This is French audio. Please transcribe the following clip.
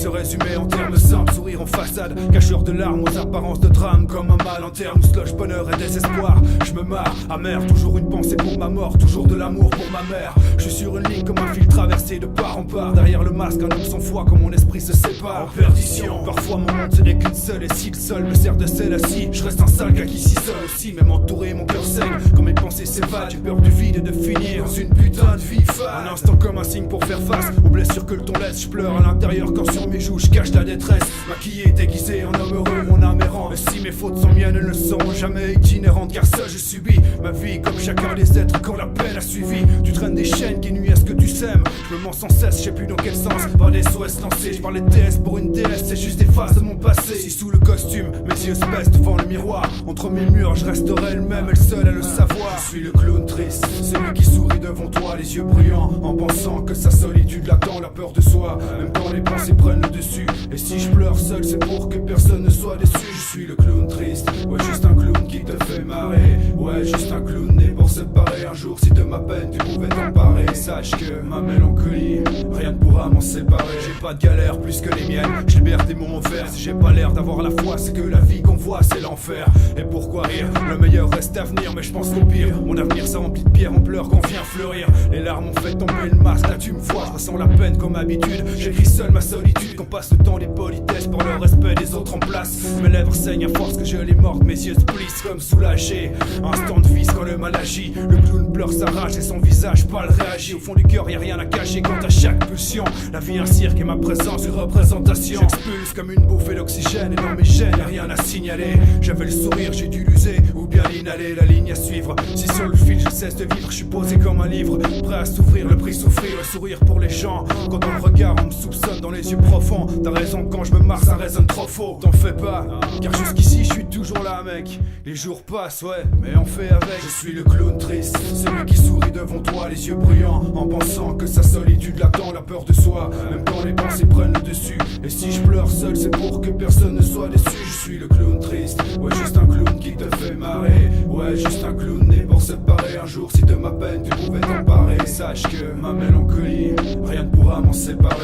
se résumer en termes simples. Sourire en façade, cacheur de larmes aux apparences de drame. Comme un mal en termes, slush, bonheur et désespoir. Je me marre, amer, toujours une pensée pour ma mort. Toujours de l'amour pour ma mère. Je suis sur une ligne comme un fil traversé de part en part. Derrière le masque, un homme sans foi, comme mon esprit se sépare. En perdition, parfois mon monde ce n'est qu'une seule. Et si le sol me sert de sel assis, je reste un sale gars qui s'isole aussi. Même entouré, mon cœur saigne quand mes pensées s'évadent. J'ai peur du vide et de finir dans une putain de vie fade. Un instant comme un signe pour faire face aux blessures que le temps laisse. Je pleure à l'intérieur quand sur mes joues je cache la détresse. Maquillé, déguisé en homme heureux, mon âme errant. Mais si mes fautes sont miennes, elles ne seront jamais itinérantes. Car seul je subis ma vie comme chacun des êtres quand la peine a suivi. Tu traînes des chaînes qui nuisent à ce que tu sèmes. Je me mens sans cesse, je sais plus dans quel sens. Par des SOS lancés, je parle de TS pour une déesse. C'est juste des faces de mon passé. Si sous le costume, mes yeux se baissent devant le miroir. Entre mes murs, je resterai le même, elle seule à le savoir. Je suis le clown triste, celui qui sourit devant toi, les yeux brillants, en pensant que sa solitude l'attend, la peur de soi. Même quand les pensées prennent le dessus. Et si je pleure seul, c'est pour que personne ne soit déçu. Je suis le clown triste, ouais, juste un clown qui te fait marrer. Ouais, juste un clown né pour se parer. Un jour, si de ma peine tu pouvais t'emparer, sache que ma mélancolie, rien ne pourra m'en séparer. J'ai pas de galère plus que les miennes, je libère des mots en vers. Si j'ai pas l'air d'avoir la foi, c'est que la vie qu'on voit, c'est l'enfer. Et pourquoi rire? Le meilleur reste à venir, mais je pense qu'au pire, mon avenir s'est rempli de pierres en pleurs qu'on vient fleurir. Les larmes ont fait tomber le masque, là tu me vois, je ressens la peine comme habitude. J'écris seul ma solitude, qu'on passe le temps des politesses pour le respect des autres en place. Mes lèvres saignent à force que je les mords, mes yeux se plissent comme soulagés. Instant de vis quand le mal agit, le clown pleure sa rage et son visage pâle réagit. Au fond du cœur y'a rien à cacher quant à chaque pulsion. La vie un cirque et ma présence une représentation. J'expulse comme une bouffée d'oxygène et dans mes gènes y'a rien à signaler. J'avais le sourire, j'ai dû l'user ou bien l'inhaler, la ligne à suivre. Si sur le fil je cesse de vivre, je suis posé comme un livre, prêt à s'ouvrir, le prix souffrir, le sourire pour les gens. Quand on me regarde, on me soupçonne dans les yeux profonds. T'as raison, quand je me marre, ça résonne trop faux. T'en fais pas, car jusqu'ici je suis toujours là mec. Les jours passent, ouais, mais on fait avec. Je suis le clown triste, celui qui sourit devant toi, les yeux brillants, en pensant que sa solitude l'attend, la peur de soi. Même quand les pensées prennent le dessus. Et si je pleure seul, c'est pour que personne ne soit déçu. Je suis le clown triste, ouais, juste un clown qui te fait marrer. Ouais, juste un clown né pour se parer. Un jour, si de ma peine tu pouvais t'emparer, sache que ma mélancolie, rien ne pourra m'en séparer.